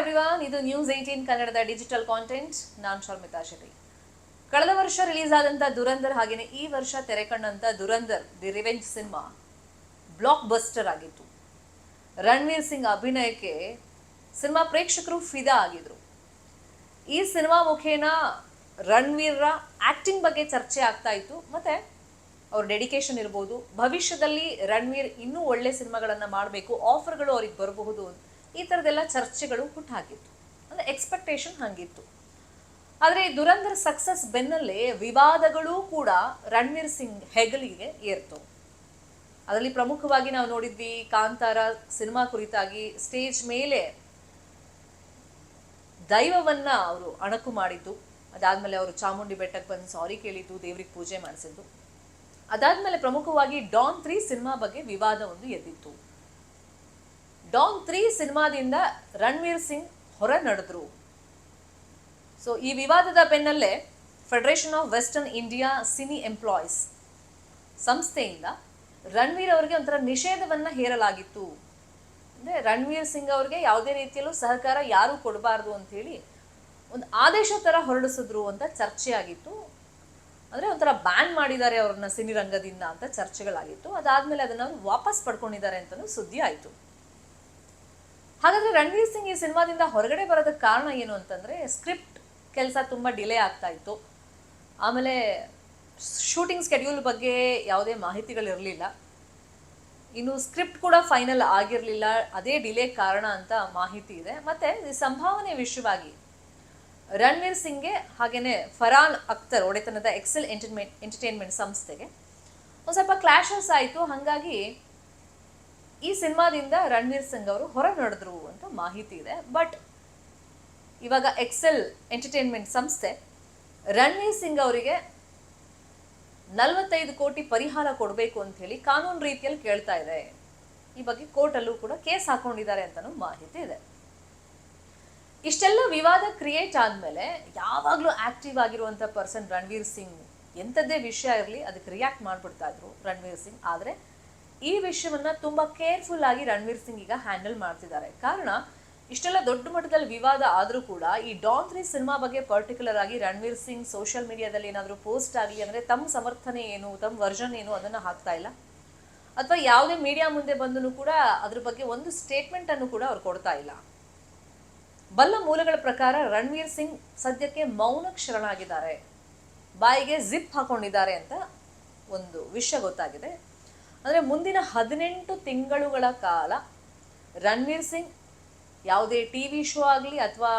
Everyone, ಇದು news 18 ಕನ್ನಡದ digital content. ನಾನು ಶರ್ಮಿತಾ ಶೆಟ್ಟಿ. ಕಳೆದ ವರ್ಷ ರಿಲೀಸ್ ಆದಂತ ದುರಂದರ್ ಹಾಗೇನೆ ಈ ವರ್ಷ ತೆರೆ ಕಂಡಂತ ದುರಂದರ್ ದಿ ರಿವೆಂಜ್ ಸಿನಿಮಾ ಬ್ಲಾಕ್ ಬಸ್ಟರ್ ಆಗಿತ್ತು. ರಣವೀರ್ ಸಿಂಗ್ ಅಭಿನಯಕ್ಕೆ ಸಿನಿಮಾ ಪ್ರೇಕ್ಷಕರು ಫಿದಾ ಆಗಿದ್ರು. ಈ ಸಿನಿಮಾ ಮುಖೇನ ರಣವೀರ್ರ ಆಕ್ಟಿಂಗ್ ಬಗ್ಗೆ ಚರ್ಚೆ ಆಗ್ತಾ ಇತ್ತು. ಮತ್ತೆ ಅವ್ರ ಡೆಡಿಕೇಶನ್ ಇರ್ಬೋದು, ಭವಿಷ್ಯದಲ್ಲಿ ರಣವೀರ್ ಇನ್ನೂ ಒಳ್ಳೆ ಸಿನಿಮಾಗಳನ್ನ ಮಾಡಬೇಕು, ಆಫರ್ಗಳು ಅವ್ರಿಗೆ ಬರಬಹುದು, ಈ ಥರದ್ದೆಲ್ಲ ಚರ್ಚೆಗಳು ಹುಟ್ಟಾಕಿತ್ತು. ಅಂದರೆ ಎಕ್ಸ್ಪೆಕ್ಟೇಷನ್ ಹಂಗಿತ್ತು. ಆದರೆ ಈ ದುರಂದರ್ ಸಕ್ಸಸ್ ಬೆನ್ನಲ್ಲೇ ವಿವಾದಗಳು ಕೂಡ ರಣವೀರ್ ಸಿಂಗ್ ಹೆಗಲಿಗೆ ಏರ್ತು. ಅದರಲ್ಲಿ ಪ್ರಮುಖವಾಗಿ ನಾವು ನೋಡಿದ್ವಿ, ಕಾಂತಾರ ಸಿನಿಮಾ ಕುರಿತಾಗಿ ಸ್ಟೇಜ್ ಮೇಲೆ ದೈವವನ್ನ ಅವರು ಅಣಕು ಮಾಡಿದ್ದು, ಅದಾದ್ಮೇಲೆ ಅವರು ಚಾಮುಂಡಿ ಬೆಟ್ಟಕ್ಕೆ ಬಂದು ಸಾರಿ ಕೇಳಿದ್ದು, ದೇವ್ರಿಗೆ ಪೂಜೆ ಮಾಡಿಸಿದ್ದು. ಅದಾದ್ಮೇಲೆ ಪ್ರಮುಖವಾಗಿ ಡಾನ್ 3 ಸಿನಿಮಾ ಬಗ್ಗೆ ವಿವಾದ ಒಂದು ಎದ್ದಿತ್ತು. ಡಾನ್ 3 ಸಿನಿಮಾದಿಂದ ರಣವೀರ್ ಸಿಂಗ್ ಹೊರ ನಡೆದ್ರು. ಸೊ ಈ ವಿವಾದದ ಬೆನ್ನಲ್ಲೇ federation of western India cine employees ಸಂಸ್ಥೆಯಿಂದ ರಣವೀರ್ ಅವರಿಗೆ ಒಂಥರ ನಿಷೇಧವನ್ನ ಹೇರಲಾಗಿತ್ತು. ಅಂದ್ರೆ ರಣವೀರ್ ಸಿಂಗ್ ಅವರಿಗೆ ಯಾವುದೇ ರೀತಿಯಲ್ಲೂ ಸಹಕಾರ ಯಾರು ಕೊಡಬಾರ್ದು ಅಂತ ಹೇಳಿ ಒಂದು ಆದೇಶ ತರ ಹೊರಡಿಸಿದ್ರು ಅಂತ ಚರ್ಚೆ ಆಗಿತ್ತು. ಅಂದ್ರೆ ಒಂಥರ ಬ್ಯಾನ್ ಮಾಡಿದ್ದಾರೆ ಅವ್ರನ್ನ ಸಿನಿರಂಗದಿಂದ ಅಂತ ಚರ್ಚೆಗಳಾಗಿತ್ತು. ಅದಾದ್ಮೇಲೆ ಅದನ್ನ ಅವರು ವಾಪಸ್ ಪಡ್ಕೊಂಡಿದ್ದಾರೆ ಅಂತಲೂ ಸುದ್ದಿ ಆಯ್ತು. ಹಾಗಾದ್ರೆ ರಣವೀರ್ ಸಿಂಗ್ ಈ ಸಿನಿಮಾದಿಂದ ಹೊರಗಡೆ ಬರೋದಕ್ಕೆ ಕಾರಣ ಏನು ಅಂತಂದ್ರೆ, ಸ್ಕ್ರಿಪ್ಟ್ ಕೆಲಸ ತುಂಬಾ ಡಿಲೇ ಆಗ್ತಾ ಇತ್ತು. ಆಮೇಲೆ ಶೂಟಿಂಗ್ ಸ್ಕೆಡ್ಯೂಲ್ ಬಗ್ಗೆ ಯಾವುದೇ ಮಾಹಿತಿಗಳಿರಲಿಲ್ಲ. ಇನ್ನು ಸ್ಕ್ರಿಪ್ಟ್ ಕೂಡ ಫೈನಲ್ ಆಗಿರಲಿಲ್ಲ. ಅದೇ ಡಿಲೇ ಕಾರಣ ಅಂತ ಮಾಹಿತಿ ಇದೆ. ಮತ್ತೆ ಸಂಭಾವನೆ ವಿಷಯವಾಗಿ ರಣವೀರ್ ಸಿಂಗ್ಗೆ ಹಾಗೇನೆ ಫರಾನ್ ಅಖ್ತರ್ ಒಡೆತನದ ಎಕ್ಸೆಲ್ ಎಂಟರ್ಟೈನ್ಮೆಂಟ್ ಸಂಸ್ಥೆಗೆ ಒಂದು ಸ್ವಲ್ಪ ಕ್ಲಾಶಸ್ ಆಯಿತು. ಹಾಗಾಗಿ ಈ ಸಿನಿಮಾದಿಂದ ರಣವೀರ್ ಸಿಂಗ್ ಅವರು ಹೊರ ನಡೆದ್ರು ಅಂತ ಮಾಹಿತಿ ಇದೆ. ಬಟ್ ಇವಾಗ ಎಕ್ಸೆಲ್ ಎಂಟರ್ಟೈನ್ಮೆಂಟ್ ಸಂಸ್ಥೆ ರಣವೀರ್ ಸಿಂಗ್ ಅವರಿಗೆ 45 ಕೋಟಿ ಪರಿಹಾರ ಕೊಡಬೇಕು ಅಂತ ಹೇಳಿ ಕಾನೂನು ರೀತಿಯಲ್ಲಿ ಕೇಳ್ತಾ ಇದೆ. ಈ ಬಗ್ಗೆ ಕೋರ್ಟಲ್ಲೂ ಕೂಡ ಕೇಸ್ ಹಾಕೊಂಡಿದ್ದಾರೆ ಅಂತಲೂ ಮಾಹಿತಿ ಇದೆ. ಇಷ್ಟೆಲ್ಲ ವಿವಾದ ಕ್ರಿಯೇಟ್ ಆದ್ಮೇಲೆ ಯಾವಾಗಲೂ ಆಕ್ಟಿವ್ ಆಗಿರುವಂಥ ಪರ್ಸನ್ ರಣವೀರ್ ಸಿಂಗ್, ಎಂಥದ್ದೇ ವಿಷಯ ಇರಲಿ ಅದಕ್ಕೆ ರಿಯಾಕ್ಟ್ ಮಾಡ್ಬಿಡ್ತಾ ಇದ್ರು ರಣವೀರ್ ಸಿಂಗ್. ಆದರೆ ಈ ವಿಷಯವನ್ನ ತುಂಬಾ ಕೇರ್ಫುಲ್ ಆಗಿ ರಣವೀರ್ ಸಿಂಗ್ ಈಗ ಹ್ಯಾಂಡಲ್ ಮಾಡ್ತಿದ್ದಾರೆ. ಕಾರಣ, ಇಷ್ಟೆಲ್ಲ ದೊಡ್ಡ ಮಟ್ಟದಲ್ಲಿ ವಿವಾದ ಆದರೂ ಕೂಡ ಈ ಡಾನ್ 3 ಸಿನಿಮಾ ಬಗ್ಗೆ ಪರ್ಟಿಕ್ಯುಲರ್ ಆಗಿ ರಣವೀರ್ ಸಿಂಗ್ ಸೋಷಿಯಲ್ ಮೀಡಿಯಾದಲ್ಲಿ ಏನಾದರೂ ಪೋಸ್ಟ್ ಆಗಲಿ ಅಂದರೆ ತಮ್ಮ ಸಮರ್ಥನೆ ಏನು, ತಮ್ಮ ವರ್ಷನ್ ಏನು ಅದನ್ನು ಹಾಕ್ತಾ ಇಲ್ಲ. ಅಥವಾ ಯಾವುದೇ ಮೀಡಿಯಾ ಮುಂದೆ ಬಂದರೂ ಕೂಡ ಅದ್ರ ಬಗ್ಗೆ ಒಂದು ಸ್ಟೇಟ್ಮೆಂಟ್ ಅನ್ನು ಕೂಡ ಅವ್ರು ಕೊಡ್ತಾ ಇಲ್ಲ. ಬಲ್ಲ ಮೂಲಗಳ ಪ್ರಕಾರ ರಣವೀರ್ ಸಿಂಗ್ ಸದ್ಯಕ್ಕೆ ಮೌನಕ್ಕೆ ಶರಣಾಗಿದ್ದಾರೆ, ಬಾಯಿಗೆ ಜಿಪ್ ಹಾಕೊಂಡಿದ್ದಾರೆ ಅಂತ ಒಂದು ವಿಷಯ ಗೊತ್ತಾಗಿದೆ. ಅಂದರೆ ಮುಂದಿನ 18 ತಿಂಗಳುಗಳ ಕಾಲ ರಣವೀರ್ ಸಿಂಗ್ ಯಾವುದೇ ಟಿವಿ ಶೋ ಆಗಲಿ ಅಥವಾ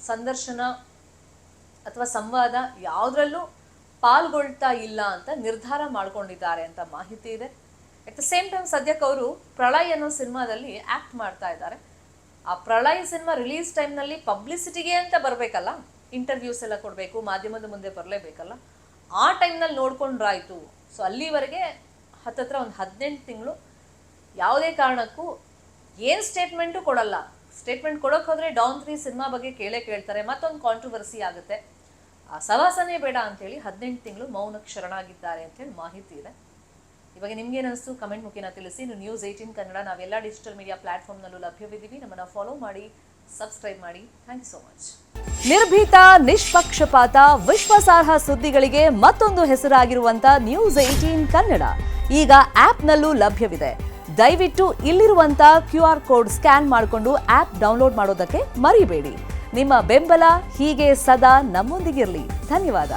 ಸಂದರ್ಶನ ಅಥವಾ ಸಂವಾದ ಯಾವುದರಲ್ಲೂ ಪಾಲ್ಗೊಳ್ತಾ ಇಲ್ಲ ಅಂತ ನಿರ್ಧಾರ ಮಾಡ್ಕೊಂಡಿದ್ದಾರೆ ಅಂತ ಮಾಹಿತಿ ಇದೆ. ಅಟ್ ದ ಸೇಮ್ ಟೈಮ್ ಸದ್ಯಕ್ಕೆ ಅವರು ಪ್ರಳಯ್ ಅನ್ನೋ ಸಿನಿಮಾದಲ್ಲಿ ಆ್ಯಕ್ಟ್ ಮಾಡ್ತಾ ಇದ್ದಾರೆ. ಆ ಪ್ರಳಯ್ ಸಿನಿಮಾ ರಿಲೀಸ್ ಟೈಮ್ನಲ್ಲಿ ಪಬ್ಲಿಸಿಟಿಗೆ ಅಂತ ಬರಬೇಕಲ್ಲ, ಇಂಟರ್ವ್ಯೂಸ್ ಎಲ್ಲ ಕೊಡಬೇಕು, ಮಾಧ್ಯಮದ ಮುಂದೆ ಬರಲೇಬೇಕಲ್ಲ, ಆ ಟೈಮ್ನಲ್ಲಿ ನೋಡ್ಕೊಂಡ್ರಾಯ್ತು. ಸೊ ಅಲ್ಲಿವರೆಗೆ ಹತ್ತತ್ರ ಒಂದು 18 ತಿಂಗಳು ಯಾವುದೇ ಕಾರಣಕ್ಕೂ ಏನು ಸ್ಟೇಟ್ಮೆಂಟು ಕೊಡಲ್ಲ. ಸ್ಟೇಟ್ಮೆಂಟ್ ಕೊಡೋಕೆ ಹೋದರೆ ಡಾನ್ 3 ಸಿನಿಮಾ ಬಗ್ಗೆ ಕೇಳ್ತಾರೆ, ಮತ್ತೊಂದು ಕಾಂಟ್ರವರ್ಸಿ ಆಗುತ್ತೆ. ಆ ಸವಾಸನೇ ಬೇಡ ಅಂತೇಳಿ 18 ತಿಂಗಳು ಮೌನಕ್ಕೆ ಶರಣಾಗಿದ್ದಾರೆ ಅಂತೇಳಿ ಮಾಹಿತಿ ಇದೆ. ಇವಾಗ ನಿಮ್ಗೇನು ಅನಿಸ್ತು ಕಮೆಂಟ್ ಮುಖೇನ ತಿಳಿಸಿ. ಇನ್ನು ನ್ಯೂಸ್ 18 ಕನ್ನಡ ನಾವೆಲ್ಲ ಡಿಜಿಟಲ್ ಮೀಡಿಯಾ ಪ್ಲಾಟ್ಫಾರ್ಮ್ನಲ್ಲೂ ಲಭ್ಯವಿದ್ದೀವಿ. ನಮ್ಮನ್ನು ಫಾಲೋ ಮಾಡಿ, ಸಬ್ಸ್ಕ್ರೈಬ್ ಮಾಡಿ. Thank you so much. ನಿರ್ಭೀತ, ನಿಷ್ಪಕ್ಷಪಾತ, ವಿಶ್ವಾಸಾರ್ಹ ಸುದ್ದಿಗಳಿಗೆ ಮತ್ತೊಂದು ಹೆಸರಾಗಿರುವಂತ ನ್ಯೂಸ್ 18 ಕನ್ನಡ ಈಗ ಆಪ್ನಲ್ಲೂ ಲಭ್ಯವಿದೆ. ದಯವಿಟ್ಟು ಇಲ್ಲಿರುವಂತ QR ಕೋಡ್ ಸ್ಕ್ಯಾನ್ ಮಾಡಿಕೊಂಡು ಆಪ್ ಡೌನ್ಲೋಡ್ ಮಾಡೋದಕ್ಕೆ ಮರಿಬೇಡಿ. ನಿಮ್ಮ ಬೆಂಬಲ ಹೀಗೆ ಸದಾ ನಮ್ಮೊಂದಿಗಿರಲಿ. ಧನ್ಯವಾದ.